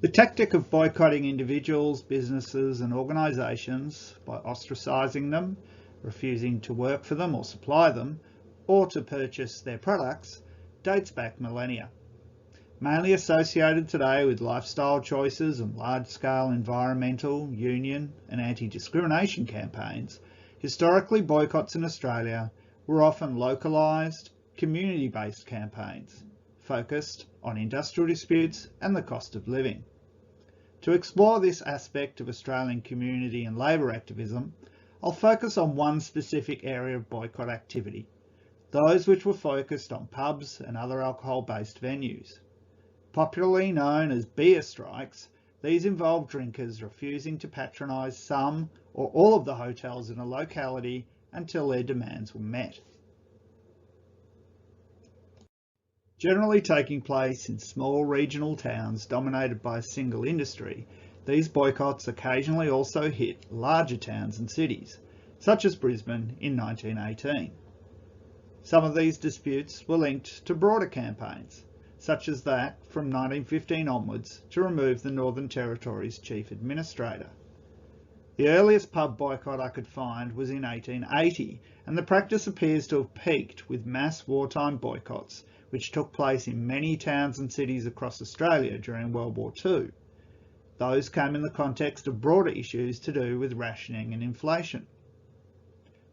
The tactic of boycotting individuals, businesses and organisations by ostracizing them, refusing to work for them or supply them, or to purchase their products, dates back millennia. Mainly associated today with lifestyle choices and large-scale environmental, union and anti-discrimination campaigns, historically boycotts in Australia were often localised, community-based campaigns, focused on industrial disputes and the cost of living. To explore this aspect of Australian community and labour activism, I'll focus on one specific area of boycott activity, those which were focused on pubs and other alcohol-based venues. Popularly known as beer strikes, these involved drinkers refusing to patronise some or all of the hotels in a locality until their demands were met. Generally taking place in small regional towns dominated by a single industry, these boycotts occasionally also hit larger towns and cities, such as Brisbane in 1918. Some of these disputes were linked to broader campaigns, such as that from 1915 onwards to remove the Northern Territory's chief administrator. The earliest pub boycott I could find was in 1880, and the practice appears to have peaked with mass wartime boycotts, which took place in many towns and cities across Australia during World War II. Those came in the context of broader issues to do with rationing and inflation.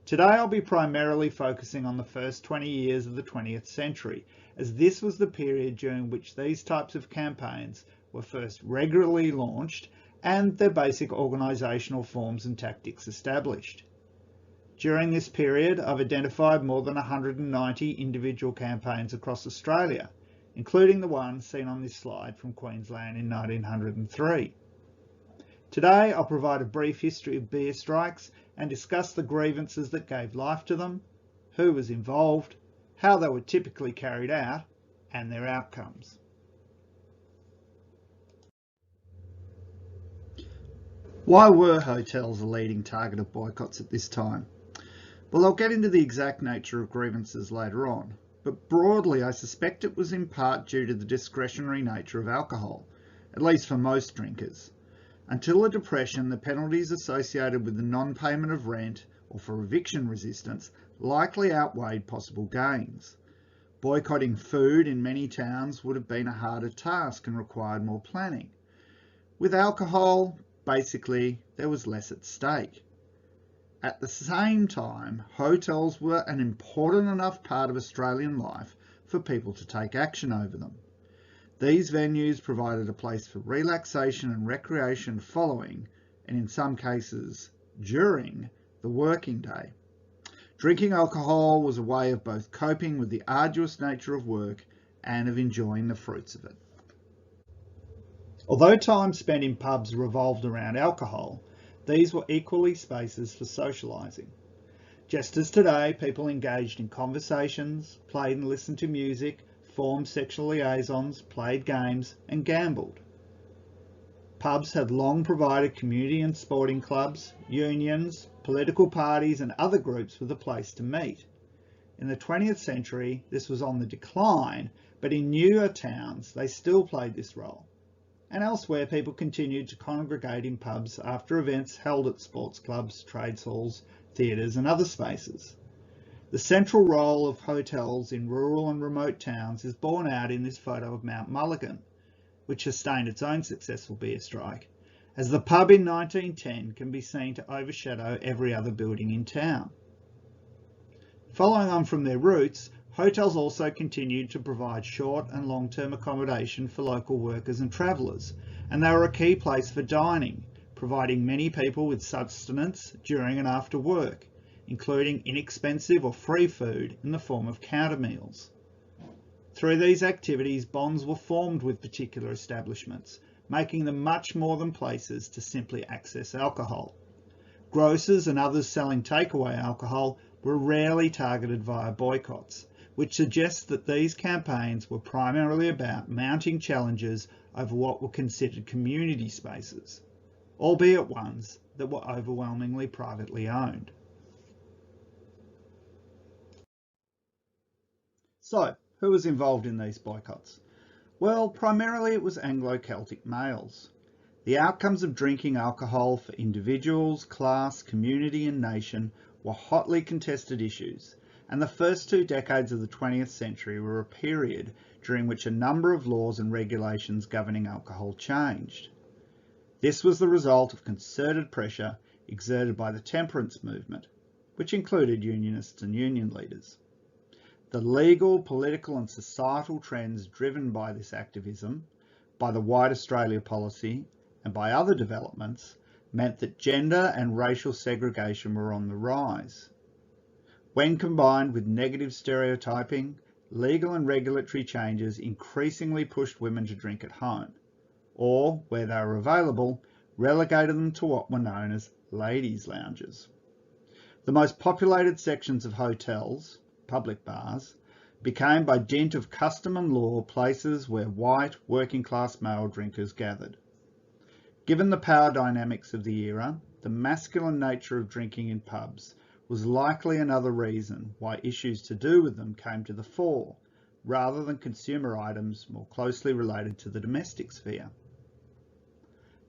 Today I'll be primarily focusing on the first 20 years of the 20th century, as this was the period during which these types of campaigns were first regularly launched and their basic organisational forms and tactics established. During this period, I've identified more than 190 individual campaigns across Australia, including the one seen on this slide from Queensland in 1903. Today, I'll provide a brief history of beer strikes and discuss the grievances that gave life to them, who was involved, how they were typically carried out, and their outcomes. Why were hotels a leading target of boycotts at this time? Well, I'll get into the exact nature of grievances later on, but broadly I suspect it was in part due to the discretionary nature of alcohol, at least for most drinkers. Until the Depression, the penalties associated with the non-payment of rent or for eviction resistance likely outweighed possible gains. Boycotting food in many towns would have been a harder task and required more planning. With alcohol, basically, there was less at stake. At the same time, hotels were an important enough part of Australian life for people to take action over them. These venues provided a place for relaxation and recreation following, and in some cases during, the working day. Drinking alcohol was a way of both coping with the arduous nature of work and of enjoying the fruits of it. Although time spent in pubs revolved around alcohol, these were equally spaces for socialising. Just as today, people engaged in conversations, played and listened to music, formed sexual liaisons, played games and gambled. Pubs had long provided community and sporting clubs, unions, political parties and other groups with a place to meet. In the 20th century, this was on the decline, but in newer towns they still played this role. And elsewhere, people continued to congregate in pubs after events held at sports clubs, trades halls, theatres and other spaces. The central role of hotels in rural and remote towns is borne out in this photo of Mount Mulligan, which sustained its own successful beer strike, as the pub in 1910 can be seen to overshadow every other building in town. Following on from their roots, hotels also continued to provide short and long-term accommodation for local workers and travellers, and they were a key place for dining, providing many people with sustenance during and after work, including inexpensive or free food in the form of counter meals. Through these activities, bonds were formed with particular establishments, making them much more than places to simply access alcohol. Grocers and others selling takeaway alcohol were rarely targeted via boycotts, which suggests that these campaigns were primarily about mounting challenges over what were considered community spaces, albeit ones that were overwhelmingly privately owned. So, who was involved in these boycotts? Well, primarily it was Anglo-Celtic males. The outcomes of drinking alcohol for individuals, class, community and nation were hotly contested issues, and the first 2 decades of the 20th century were a period during which a number of laws and regulations governing alcohol changed. This was the result of concerted pressure exerted by the temperance movement, which included unionists and union leaders. The legal, political and societal trends driven by this activism, by the White Australia policy and by other developments meant that gender and racial segregation were on the rise. When combined with negative stereotyping, legal and regulatory changes increasingly pushed women to drink at home, or, where they were available, relegated them to what were known as ladies' lounges. The most populated sections of hotels, public bars, became by dint of custom and law places where white, working class male drinkers gathered. Given the power dynamics of the era, the masculine nature of drinking in pubs was likely another reason why issues to do with them came to the fore, rather than consumer items more closely related to the domestic sphere.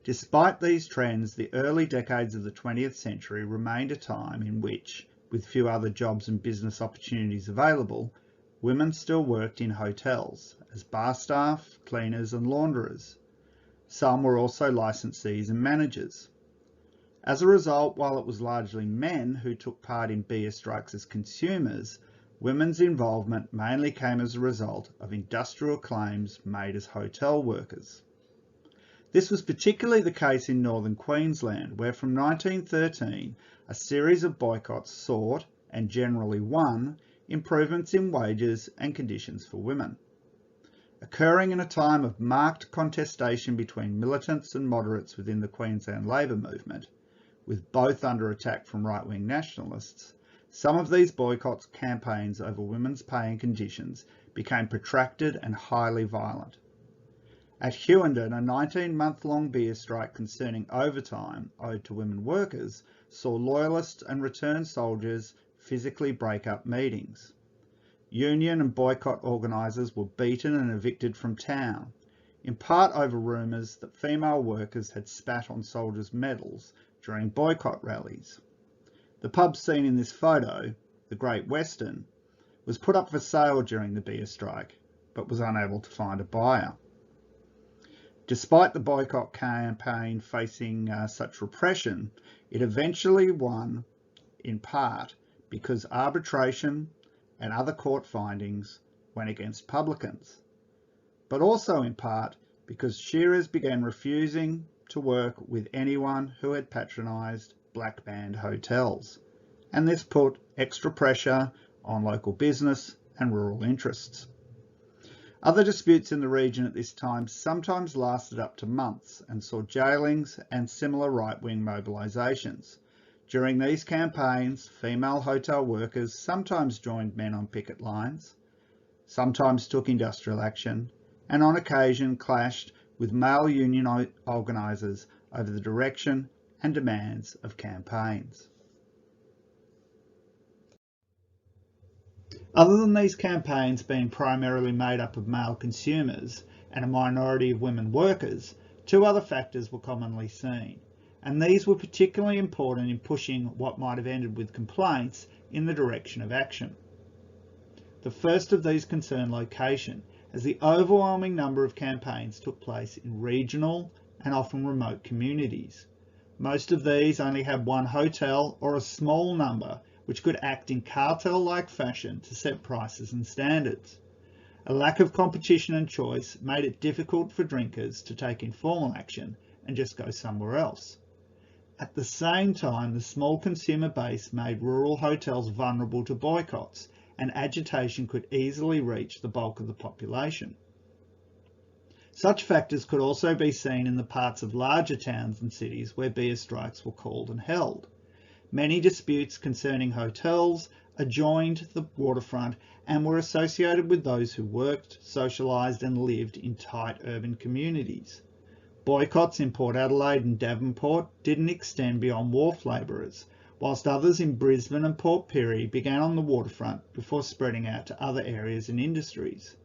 Despite these trends, the early decades of the 20th century remained a time in which, with few other jobs and business opportunities available, women still worked in hotels as bar staff, cleaners and launderers. Some were also licensees and managers. As a result, while it was largely men who took part in beer strikes as consumers, women's involvement mainly came as a result of industrial claims made as hotel workers. This was particularly the case in northern Queensland, where from 1913 a series of boycotts sought, and generally won, improvements in wages and conditions for women. Occurring in a time of marked contestation between militants and moderates within the Queensland Labour movement, with both under attack from right-wing nationalists, some of these boycotts campaigns over women's pay and conditions became protracted and highly violent. At Hughenden, a 19-month-long beer strike concerning overtime owed to women workers saw loyalists and returned soldiers physically break up meetings. Union and boycott organisers were beaten and evicted from town, in part over rumours that female workers had spat on soldiers' medals during boycott rallies. The pub seen in this photo, the Great Western, was put up for sale during the beer strike, but was unable to find a buyer. Despite the boycott campaign facing such repression, it eventually won, in part because arbitration and other court findings went against publicans, but also in part because shearers began refusing to work with anyone who had patronised black band hotels, and this put extra pressure on local business and rural interests. Other disputes in the region at this time sometimes lasted up to months and saw jailings and similar right-wing mobilisations. During these campaigns, female hotel workers sometimes joined men on picket lines, sometimes took industrial action, and on occasion clashed with male union organisers over the direction and demands of campaigns. Other than these campaigns being primarily made up of male consumers and a minority of women workers, 2 other factors were commonly seen, and these were particularly important in pushing what might have ended with complaints in the direction of action. The first of these concerned location, as the overwhelming number of campaigns took place in regional and often remote communities. Most of these only had one hotel or a small number which could act in cartel-like fashion to set prices and standards. A lack of competition and choice made it difficult for drinkers to take informal action and just go somewhere else. At the same time, the small consumer base made rural hotels vulnerable to boycotts, and agitation could easily reach the bulk of the population. Such factors could also be seen in the parts of larger towns and cities where beer strikes were called and held. Many disputes concerning hotels adjoined the waterfront and were associated with those who worked, socialised and lived in tight urban communities. Boycotts in Port Adelaide and Devonport didn't extend beyond wharf labourers, whilst others in Brisbane and Port Pirie began on the waterfront before spreading out to other areas and industries.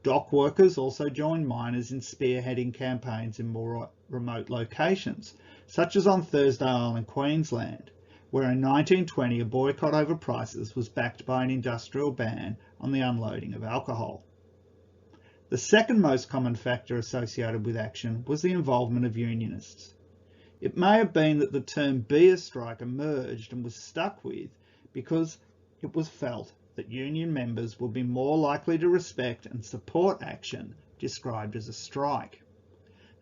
Dock workers also joined miners in spearheading campaigns in more remote locations, such as on Thursday Island, Queensland, where in 1920 a boycott over prices was backed by an industrial ban on the unloading of alcohol. The second most common factor associated with action was the involvement of unionists. It may have been that the term beer strike emerged and was stuck with because it was felt that union members would be more likely to respect and support action described as a strike.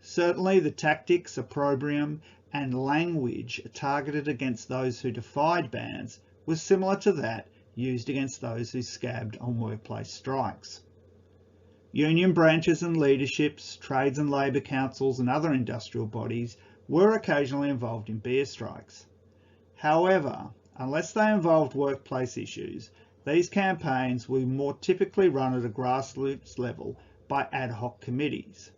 Certainly the tactics, opprobrium and language targeted against those who defied bans was similar to that used against those who scabbed on workplace strikes. Union branches and leaderships, trades and labour councils and other industrial bodies were occasionally involved in beer strikes. However, unless they involved workplace issues, these campaigns were more typically run at a grassroots level by ad hoc committees,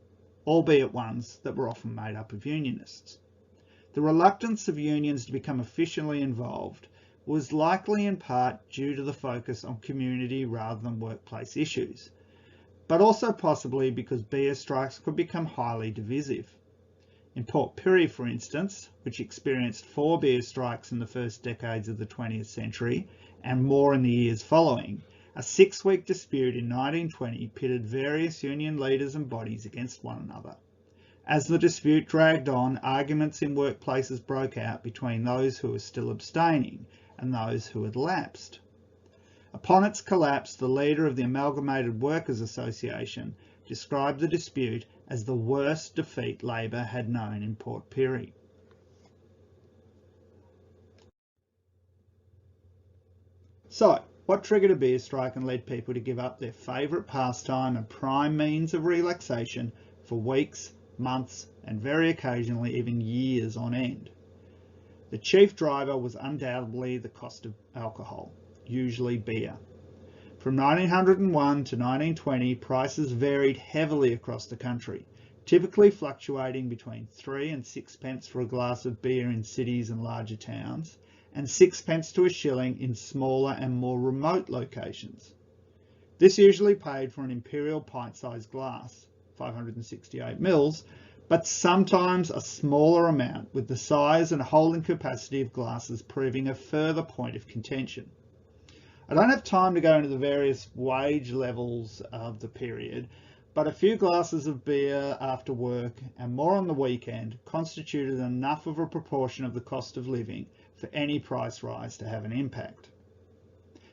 albeit ones that were often made up of unionists. The reluctance of unions to become officially involved was likely in part due to the focus on community rather than workplace issues, but also possibly because beer strikes could become highly divisive. In Port Pirie, for instance, which experienced 4 beer strikes in the first decades of the 20th century and more in the years following, a 6-week dispute in 1920 pitted various union leaders and bodies against one another. As the dispute dragged on, arguments in workplaces broke out between those who were still abstaining and those who had lapsed. Upon its collapse, the leader of the Amalgamated Workers Association described the dispute as the worst defeat Labor had known in Port Pirie. So, what triggered a beer strike and led people to give up their favourite pastime and prime means of relaxation for weeks, months, and very occasionally even years on end? The chief driver was undoubtedly the cost of alcohol, usually beer. From 1901 to 1920, prices varied heavily across the country, typically fluctuating between 3 and 6 pence for a glass of beer in cities and larger towns, and 6 pence to a shilling in smaller and more remote locations. This usually paid for an imperial pint-sized glass, 568 mils, but sometimes a smaller amount, with the size and holding capacity of glasses proving a further point of contention. I don't have time to go into the various wage levels of the period, but a few glasses of beer after work and more on the weekend constituted enough of a proportion of the cost of living for any price rise to have an impact.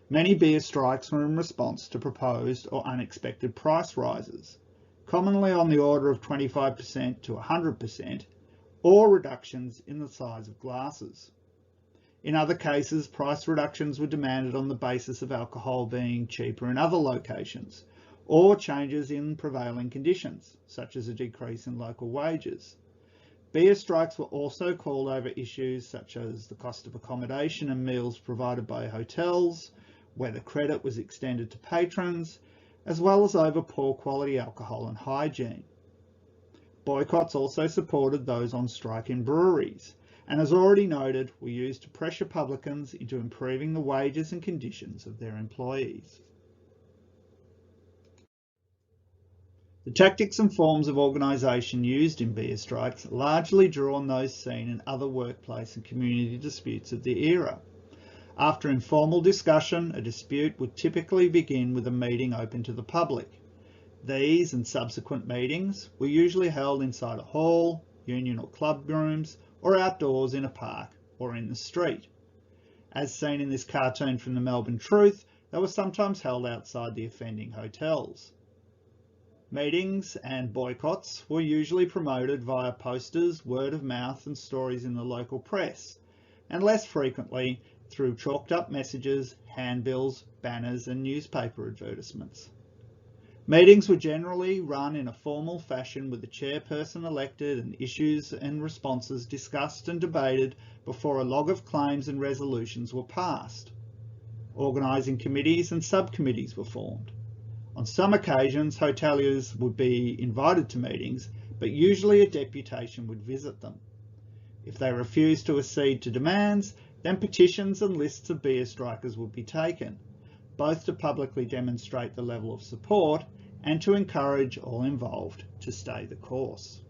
Many beer strikes were in response to proposed or unexpected price rises, commonly on the order of 25% to 100%, or reductions in the size of glasses. In other cases, price reductions were demanded on the basis of alcohol being cheaper in other locations, or changes in prevailing conditions, such as a decrease in local wages. Beer strikes were also called over issues such as the cost of accommodation and meals provided by hotels, whether credit was extended to patrons, as well as over poor quality alcohol and hygiene. Boycotts also supported those on strike in breweries, and as already noted, were used to pressure publicans into improving the wages and conditions of their employees. The tactics and forms of organisation used in beer strikes largely drew on those seen in other workplace and community disputes of the era. After informal discussion, a dispute would typically begin with a meeting open to the public. These and subsequent meetings were usually held inside a hall, union or club rooms, or outdoors in a park or in the street. As seen in this cartoon from the Melbourne Truth, they were sometimes held outside the offending hotels. Meetings and boycotts were usually promoted via posters, word of mouth and stories in the local press, and less frequently through chalked up messages, handbills, banners and newspaper advertisements. Meetings were generally run in a formal fashion with the chairperson elected and issues and responses discussed and debated before a log of claims and resolutions were passed. Organising committees and subcommittees were formed. On some occasions, hoteliers would be invited to meetings, but usually a deputation would visit them. If they refused to accede to demands, then petitions and lists of beer strikers would be taken, both to publicly demonstrate the level of support and to encourage all involved to stay the course.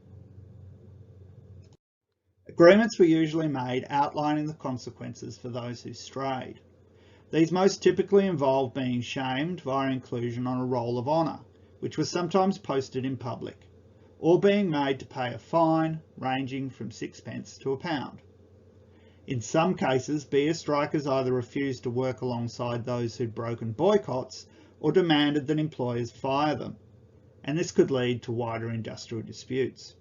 Agreements were usually made outlining the consequences for those who strayed. These most typically involved being shamed via inclusion on a roll of honour, which was sometimes posted in public, or being made to pay a fine ranging from £6 to £1. In some cases, beer strikers either refused to work alongside those who'd broken boycotts or demanded that employers fire them, and this could lead to wider industrial disputes.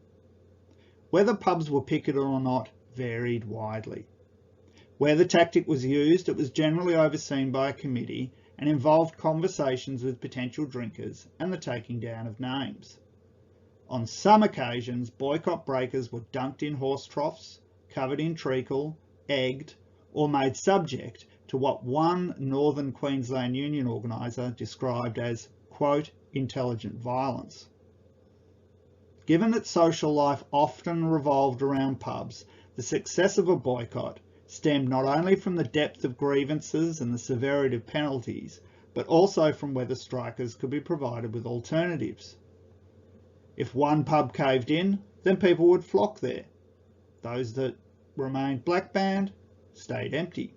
Whether pubs were picketed or not varied widely. Where the tactic was used, it was generally overseen by a committee and involved conversations with potential drinkers and the taking down of names. On some occasions, boycott breakers were dunked in horse troughs, covered in treacle, egged, or made subject to what one Northern Queensland union organiser described as, quote, intelligent violence. Given that social life often revolved around pubs, the success of a boycott stemmed not only from the depth of grievances and the severity of penalties, but also from whether strikers could be provided with alternatives. If one pub caved in, then people would flock there. Those that remained black-banned stayed empty.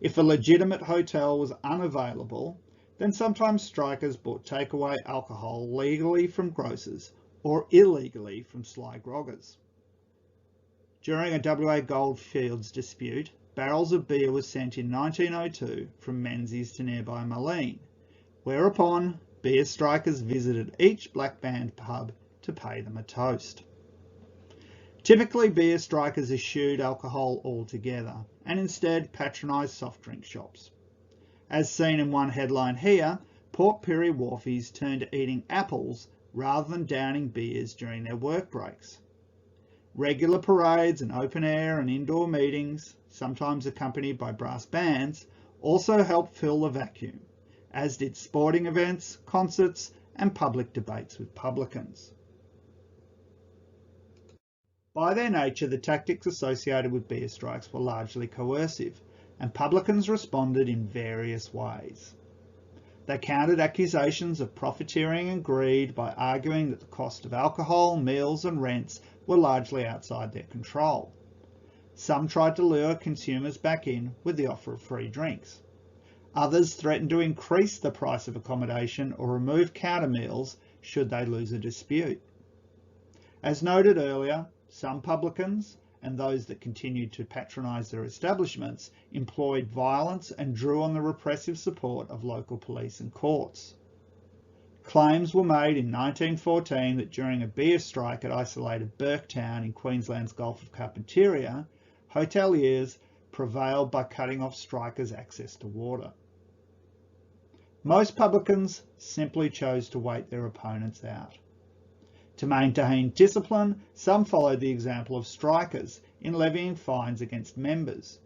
If a legitimate hotel was unavailable, then sometimes strikers bought takeaway alcohol legally from grocers or illegally from sly groggers. During a WA Goldfields dispute, barrels of beer were sent in 1902 from Menzies to nearby Malene, whereupon beer strikers visited each black-band pub to pay them a toast. Typically, beer strikers eschewed alcohol altogether and instead patronised soft drink shops. As seen in one headline here, Port Pirie wharfies turned to eating apples rather than downing beers during their work breaks. Regular parades and open air and indoor meetings, sometimes accompanied by brass bands, also helped fill the vacuum, as did sporting events, concerts, and public debates with publicans. By their nature, the tactics associated with beer strikes were largely coercive, and publicans responded in various ways. They countered accusations of profiteering and greed by arguing that the cost of alcohol, meals and rents were largely outside their control. Some tried to lure consumers back in with the offer of free drinks. Others threatened to increase the price of accommodation or remove counter meals should they lose a dispute. As noted earlier, some publicans, and those that continued to patronise their establishments, employed violence and drew on the repressive support of local police and courts. Claims were made in 1914 that during a beer strike at isolated Burketown in Queensland's Gulf of Carpentaria, hoteliers prevailed by cutting off strikers' access to water. Most publicans simply chose to wait their opponents out. To maintain discipline, some followed the example of strikers in levying fines against members.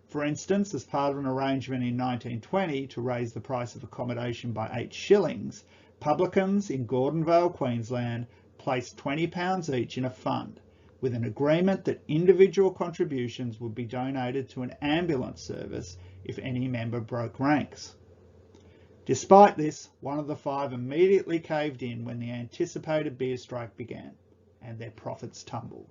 For instance, as part of an arrangement in 1920 to raise the price of accommodation by 8 shillings, publicans in Gordonvale, Queensland placed £20 each in a fund, with an agreement that individual contributions would be donated to an ambulance service if any member broke ranks. Despite this, one of the 5 immediately caved in when the anticipated beer strike began, and their profits tumbled.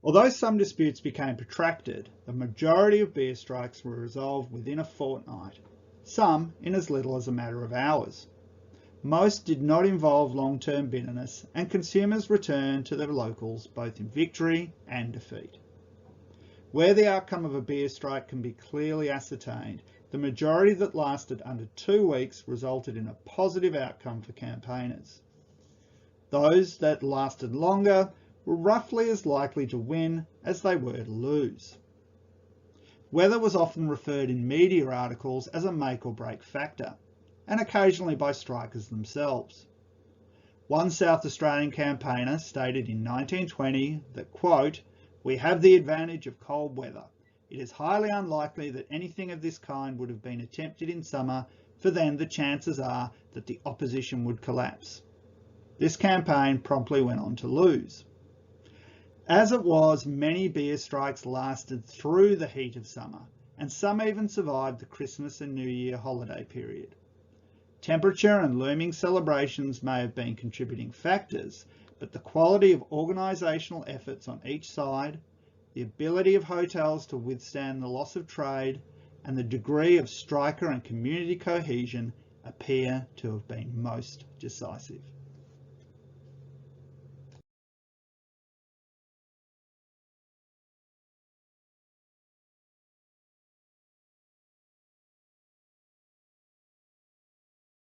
Although some disputes became protracted, the majority of beer strikes were resolved within a fortnight, some in as little as a matter of hours. Most did not involve long-term bitterness, and consumers returned to their locals both in victory and defeat. Where the outcome of a beer strike can be clearly ascertained, the majority that lasted under 2 weeks resulted in a positive outcome for campaigners. Those that lasted longer were roughly as likely to win as they were to lose. Weather was often referred in media articles as a make or break factor, and occasionally by strikers themselves. One South Australian campaigner stated in 1920 that, quote, "We have the advantage of cold weather. It is highly unlikely that anything of this kind would have been attempted in summer, for then the chances are that the opposition would collapse." This campaign promptly went on to lose. As it was, many beer strikes lasted through the heat of summer, and some even survived the Christmas and New Year holiday period. Temperature and looming celebrations may have been contributing factors, but the quality of organisational efforts on each side, the ability of hotels to withstand the loss of trade, and the degree of striker and community cohesion appear to have been most decisive.